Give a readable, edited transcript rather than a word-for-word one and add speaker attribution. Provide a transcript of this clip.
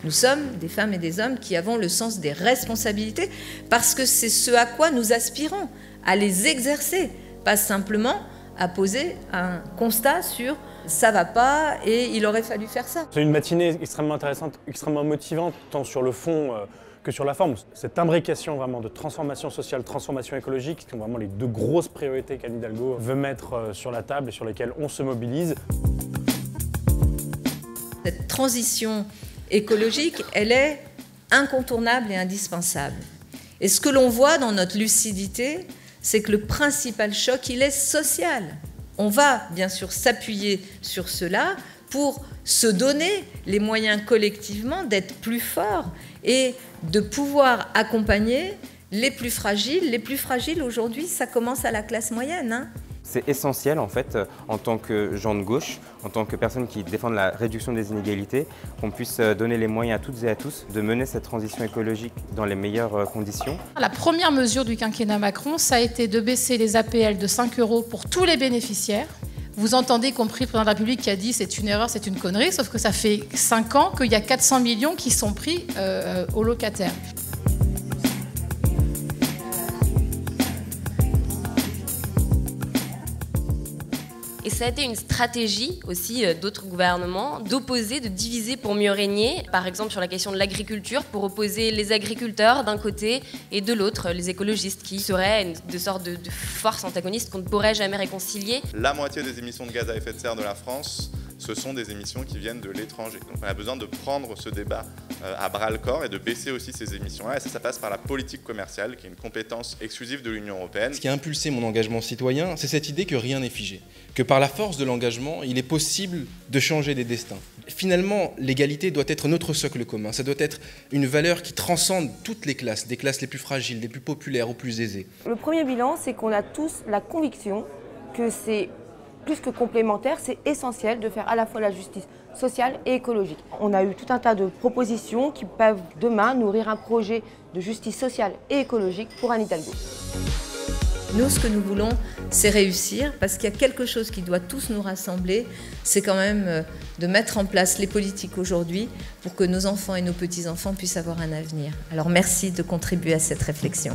Speaker 1: Nous sommes des femmes et des hommes qui avons le sens des responsabilités parce que c'est ce à quoi nous aspirons, à les exercer, pas simplement à poser un constat sur « ça va pas et il aurait fallu faire ça ».
Speaker 2: C'est une matinée extrêmement intéressante, extrêmement motivante, tant sur le fond que sur la forme. Cette imbrication vraiment de transformation sociale, transformation écologique, qui sont vraiment les deux grosses priorités qu'Anne Hidalgo veut mettre sur la table et sur lesquelles on se mobilise.
Speaker 1: Cette transition écologique, elle est incontournable et indispensable. Et ce que l'on voit dans notre lucidité, c'est que le principal choc, il est social. On va bien sûr s'appuyer sur cela pour se donner les moyens collectivement d'être plus forts et de pouvoir accompagner les plus fragiles. Les plus fragiles aujourd'hui, ça commence à la classe moyenne, hein.
Speaker 3: C'est essentiel en fait, en tant que gens de gauche, en tant que personnes qui défendent la réduction des inégalités, qu'on puisse donner les moyens à toutes et à tous de mener cette transition écologique dans les meilleures conditions.
Speaker 4: La première mesure du quinquennat Macron, ça a été de baisser les APL de 5 € pour tous les bénéficiaires. Vous entendez, compris le président de la République qui a dit c'est une erreur, c'est une connerie, sauf que ça fait 5 ans qu'il y a 400 millions qui sont pris aux locataires.
Speaker 5: Et ça a été une stratégie aussi d'autres gouvernements d'opposer, de diviser pour mieux régner. Par exemple sur la question de l'agriculture, pour opposer les agriculteurs d'un côté et de l'autre, les écologistes, qui seraient une sorte de force antagoniste qu'on ne pourrait jamais réconcilier.
Speaker 6: La moitié des émissions de gaz à effet de serre de la France, ce sont des émissions qui viennent de l'étranger. Donc on a besoin de prendre ce débat à bras-le-corps et de baisser aussi ces émissions-là. Et ça passe par la politique commerciale, qui est une compétence exclusive de l'Union européenne.
Speaker 7: Ce qui a impulsé mon engagement citoyen, c'est cette idée que rien n'est figé. Que par la force de l'engagement, il est possible de changer des destins. Finalement, l'égalité doit être notre socle commun. Ça doit être une valeur qui transcende toutes les classes, des classes les plus fragiles, des plus populaires aux plus aisées.
Speaker 8: Le premier bilan, c'est qu'on a tous la conviction que c'est plus que complémentaire, c'est essentiel de faire à la fois la justice sociale et écologique. On a eu tout un tas de propositions qui peuvent demain nourrir un projet de justice sociale et écologique pour Anne Hidalgo.
Speaker 1: Nous, ce que nous voulons, c'est réussir, parce qu'il y a quelque chose qui doit tous nous rassembler, c'est quand même de mettre en place les politiques aujourd'hui pour que nos enfants et nos petits-enfants puissent avoir un avenir. Alors merci de contribuer à cette réflexion.